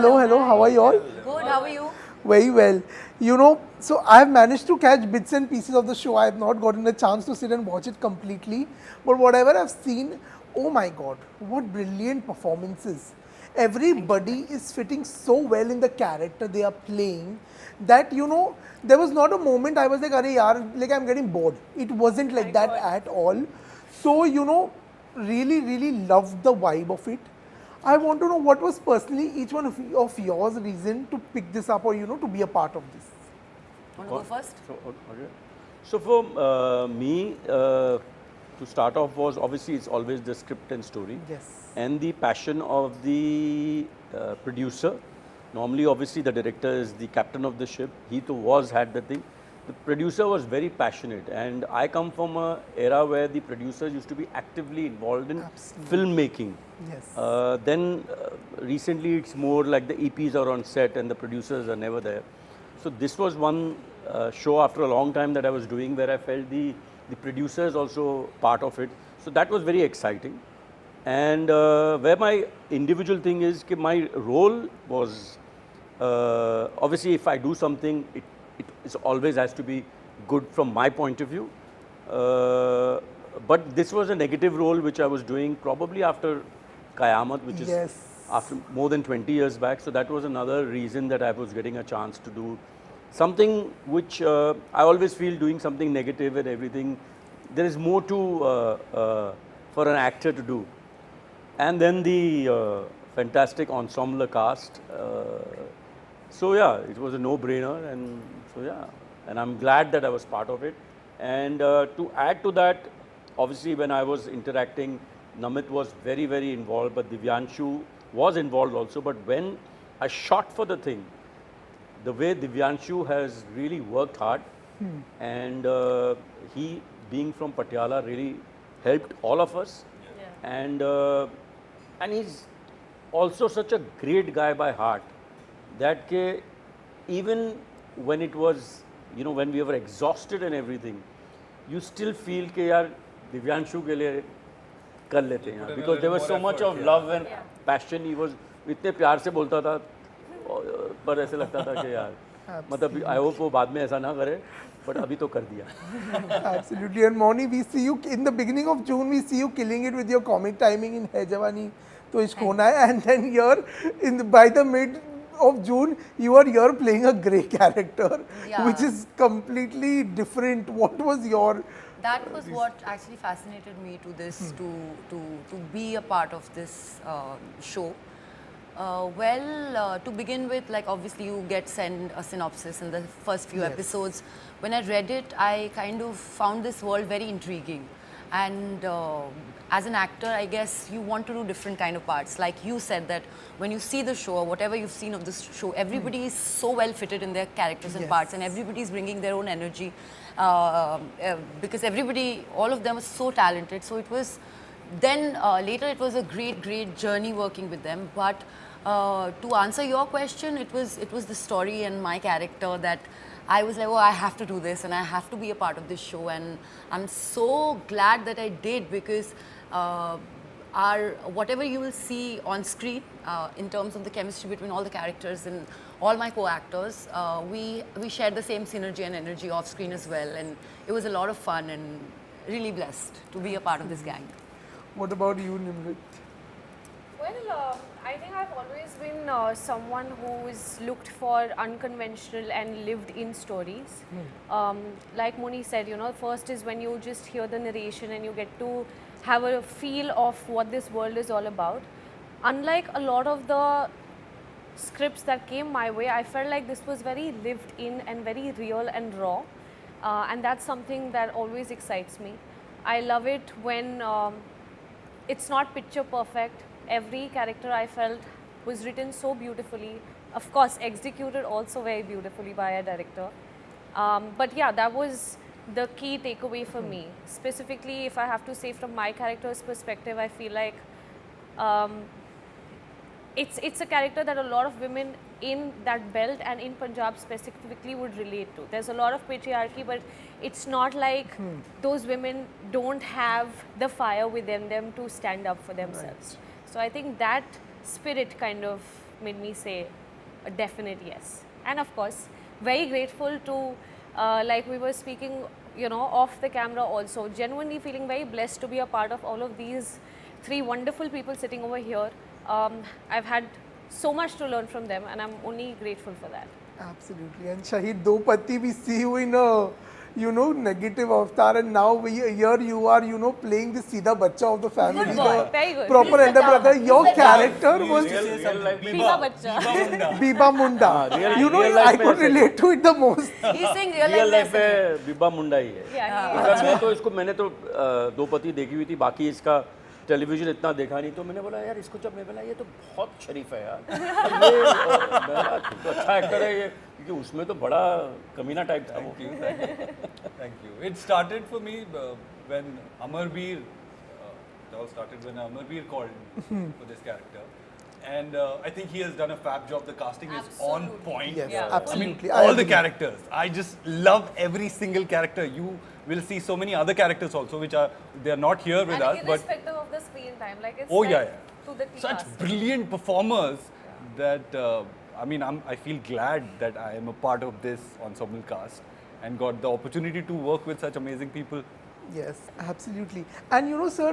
Hello, hello, how are you all? Good, how are you? Very well. So I have managed to catch bits and pieces of the show. I have not gotten a chance to sit and watch it completely. But whatever I've seen, oh my god, what brilliant performances. Everybody is fitting so well in the character they are playing that, there was not a moment I was like, Arey yaar, like I'm getting bored. It wasn't like that at all. So, really, really loved the vibe of it. I want to know what was personally each one of yours reason to pick this up or to be a part of this. Want to go first? Okay. So for me, to start off was obviously it's always the script and story. Yes. And the passion of the producer. Normally, obviously, the director is the captain of the ship. He too had the thing. The producer was very passionate, and I come from an era where the producers used to be actively involved in filmmaking. Yes. Then recently it's more like the EPs are on set and the producers are never there. So this was one show after a long time that I was doing where I felt the producers also part of it. So that was very exciting. And where my individual thing is, my role was obviously if I do something, it always has to be good from my point of view. But this was a negative role which I was doing probably after Qayamat, which is after more than 20 years back. So that was another reason that I was getting a chance to do something which I always feel doing something negative and everything. There is more to for an actor to do. And then the fantastic ensemble cast. So yeah, it was a no-brainer, and so yeah, and I'm glad that I was part of it. And to add to that, obviously when I was interacting, Namit was very, very involved, but Divyanshu was involved also. But when I shot for the thing, the way Divyanshu has really worked hard, and he being from Patiala really helped all of us, and he's also such a great guy by heart that even when it was, when we were exhausted and everything, you still feel कि यार दिव्यांशु के लिए कर लेते हैं, because there was so much of love and passion. He was इतने प्यार से बोलता था, पर ऐसे लगता था कि यार मतलब I hope वो बाद में ऐसा ना करे, but अभी तो कर दिया. Absolutely. And Moni, we see you in the beginning of June. We see you killing it with your comic timing in Hai Jawani To Ishq Hona Hai, and then here by the mid of June, you are here playing a grey character, which is completely different. What was your? That was what actually fascinated me to this, to be a part of this show. To begin with, like obviously you get sent a synopsis in the first few episodes. When I read it, I kind of found this world very intriguing. And as an actor, I guess you want to do different kind of parts. Like you said that when you see the show or whatever you've seen of this show, everybody is so well fitted in their characters and parts, and everybody is bringing their own energy because everybody, all of them are so talented. So it was, then later it was a great, great journey working with them. But to answer your question, it was the story and my character that I was like, oh, I have to do this and I have to be a part of this show. And I'm so glad that I did, because whatever you will see on screen in terms of the chemistry between all the characters and all my co-actors, we shared the same synergy and energy off screen as well. And it was a lot of fun and really blessed to be a part of this gang. What about you, Nimrit? Well, I think I've always been someone who is looked for unconventional and lived in stories. Like Moni said, first is when you just hear the narration and you get to have a feel of what this world is all about. Unlike a lot of the scripts that came my way, I felt like this was very lived in and very real and raw. And that's something that always excites me. I love it when it's not picture perfect. Every character I felt was written so beautifully, of course executed also very beautifully by a director. But yeah, that was the key takeaway for me. Specifically, if I have to say from my character's perspective, I feel like it's a character that a lot of women in that belt and in Punjab specifically would relate to. There's a lot of patriarchy, but it's not like those women don't have the fire within them to stand up for themselves. Right. So I think that spirit kind of made me say a definite yes. And of course, very grateful to, like we were speaking, off the camera also, genuinely feeling very blessed to be a part of all of these three wonderful people sitting over here. I've had so much to learn from them, and I'm only grateful for that. Absolutely. And Shaheer, though Patti, we see you in a, negative avatar, and now here you are, playing the Sida Bacha of the family. Good boy, the very good. proper elder brother. Your character was real life Biba Bacha. Biba Munda. real life I में could ऐसे- relate to it the most. He's saying real real life life में बिब्बा मुंडा ही है Yeah, मैं तो इसको मैंने तो दो पति देखी हुई थी बाकी इसका टेलीविजन इतना देखा नहीं तो मैंने बोला यार इसको जब मैं बोला ये तो बहुत शरीफ है यार ये तो अच्छा एक्टर है ये क्योंकि उसमें तो बड़ा कमीना टाइप था वो Thank you. It started for me when Amarveer, it all started when Amarveer called for this character. And I think he has done a fab job. The casting is on point. Yes, Yeah. absolutely. I mean, all the agree. characters. I just love every single character. You will see so many other characters also, which are they are not here with and us, but irrespective of the screen time, like it's oh like yeah, to the tea such cast. brilliant performers that I mean, I feel glad that I am a part of this ensemble cast and got the opportunity to work with such amazing people. Yes, absolutely. And sir,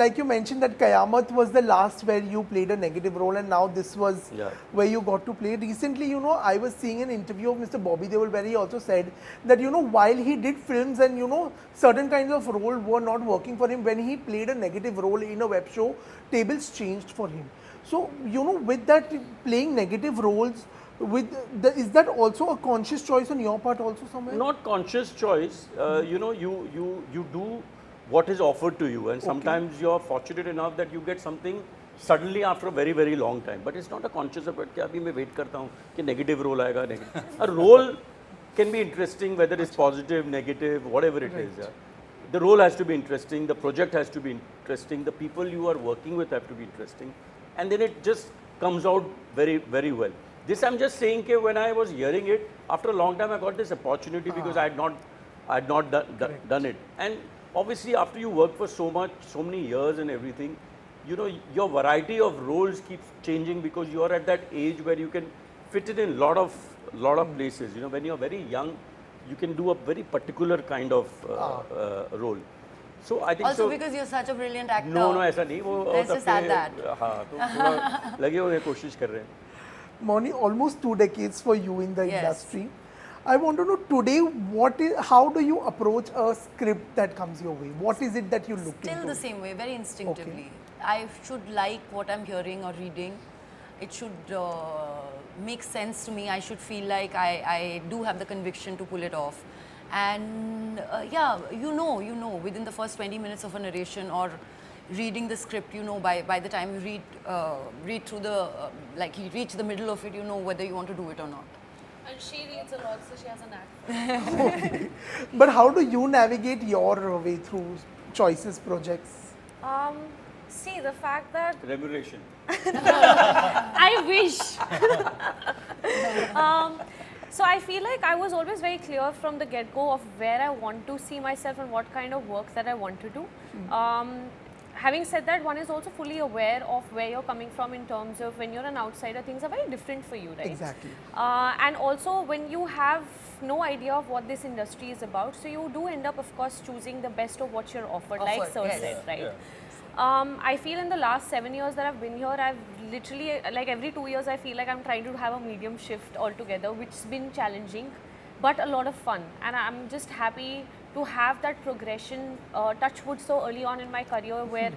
like you mentioned that Qayamat was the last where you played a negative role, and now this was Yeah. where you got to play. Recently, I was seeing an interview of Mr. Bobby Deol where he also said that while he did films and certain kinds of role were not working for him, when he played a negative role in a web show, tables changed for him. So with that playing negative roles, is that also a conscious choice on your part also somewhere? not conscious choice you do what is offered to you and sometimes you're fortunate enough that you get something suddenly after a very very long time but it's not a conscious effort कि अभी मैं wait करता हूँ कि negative role आएगा a role can be interesting whether it's positive negative whatever it is yeah. The role has to be interesting, the project has to be interesting, the people you are working with have to be interesting and then it just comes out very very well. This I'm just saying that when I was hearing it, after a long time I got this opportunity because I had not done it. And obviously after you work for so many years and everything, your variety of roles keeps changing because you are at that age where you can fit it in lot of places. When you're very young, you can do a very particular kind of role. So I think Also so, because you're such a brilliant actor. No, ऐसा नहीं वो Let's just add that. हाँ तो थोड़ा लगे हुए कोशिश कर रहे हैं. Moni, almost 2 decades for you in the Yes. industry. I want to know today how do you approach a script that comes your way? What is it that you look Still into? the same way, very instinctively. I should like what I'm hearing or reading. It should make sense to me. I should feel like I do have the conviction to pull it off. And yeah, within the first 20 minutes of a narration or reading the script, by the time you read through the, like you reach the middle of it, whether you want to do it or not. And she reads a lot, so she has a knack. But how do you navigate your way through choices, projects? See, the fact that Remuneration. I wish. So I feel like I was always very clear from the get-go of where I want to see myself and what kind of work that I want to do. Having said that, one is also fully aware of where you're coming from in terms of when you're an outsider, things are very different for you, right? Exactly. And also when you have no idea of what this industry is about, so you do end up, of course, choosing the best of what you're offered, like Sir yes. said, right? Yeah. I feel in the last 7 years that I've been here, I've literally, like every 2 years, I feel like I'm trying to have a medium shift altogether, which has been challenging, but a lot of fun. And I'm just happy to have that progression, touch wood so early on in my career where,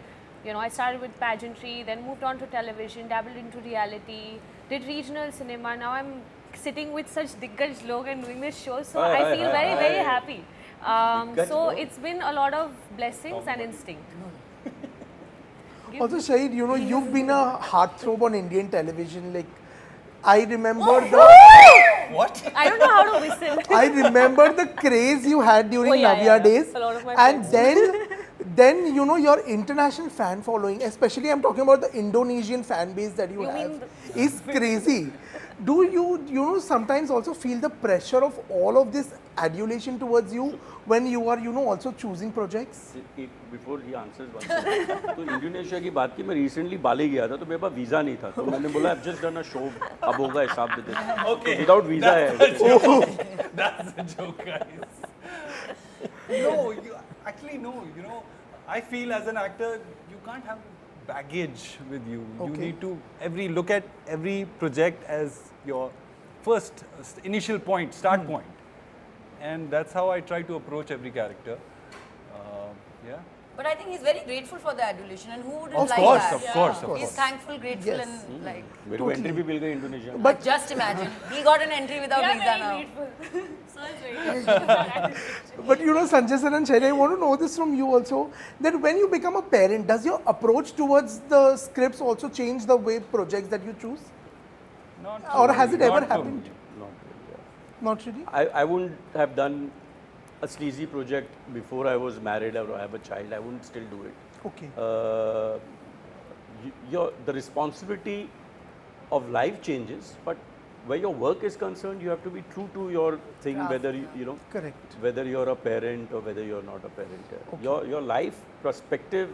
I started with pageantry, then moved on to television, dabbled into reality, did regional cinema. Now I'm sitting with such Diggaj log and doing this show, so I feel very, very happy. So it's been a lot of blessings and instinct. Also, Shahid, you've been a heartthrob on Indian television. Like, I remember the What? I don't know how to whistle. I remember the craze you had during Oh, yeah, Navya yeah. days, A lot of my and friends. then your international fan following, especially I'm talking about the Indonesian fan base that you You have, mean is crazy. Do you sometimes also feel the pressure of all of this adulation towards you when you are, also choosing projects? Before he answers one thing, तो Indonesia की बात की मैं recently बाली गया था तो मेरे पास visa नहीं था तो मैंने बोला I've just done a show अब होगा हिसाब दे दे Okay. without visa है That's a joke, guys. No, actually no. I feel as an actor, you can't have baggage with you. You Okay. need to look at every project as your first initial point, start point, and that's how I try to approach every character. Yeah. But I think he's very grateful for the adulation, and who wouldn't Of like course, that? of course, of He's course. thankful, grateful, Yes. and like. मेरे को entry भी मिल गई Indonesia में But Just imagine, he got an entry without We are visa very now. grateful. So is very grateful. But Sanjay sir and Shaheer, I want to know this from you also, that when you become a parent, does your approach towards the scripts also change the way projects that you choose? Not Or for has me, it ever not for happened? me. Not really, yeah. Not really? I wouldn't have done a sleazy project before I was married or I have a child. I wouldn't still do it. Okay. The responsibility of life changes, but where your work is concerned, you have to be true to your thing, Craft, whether you know, Correct. whether you're a parent or whether you're not a parent. Your life perspective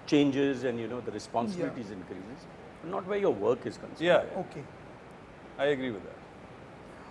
changes, and the responsibilities increases, but not where your work is concerned. Yeah, Okay. I agree with that.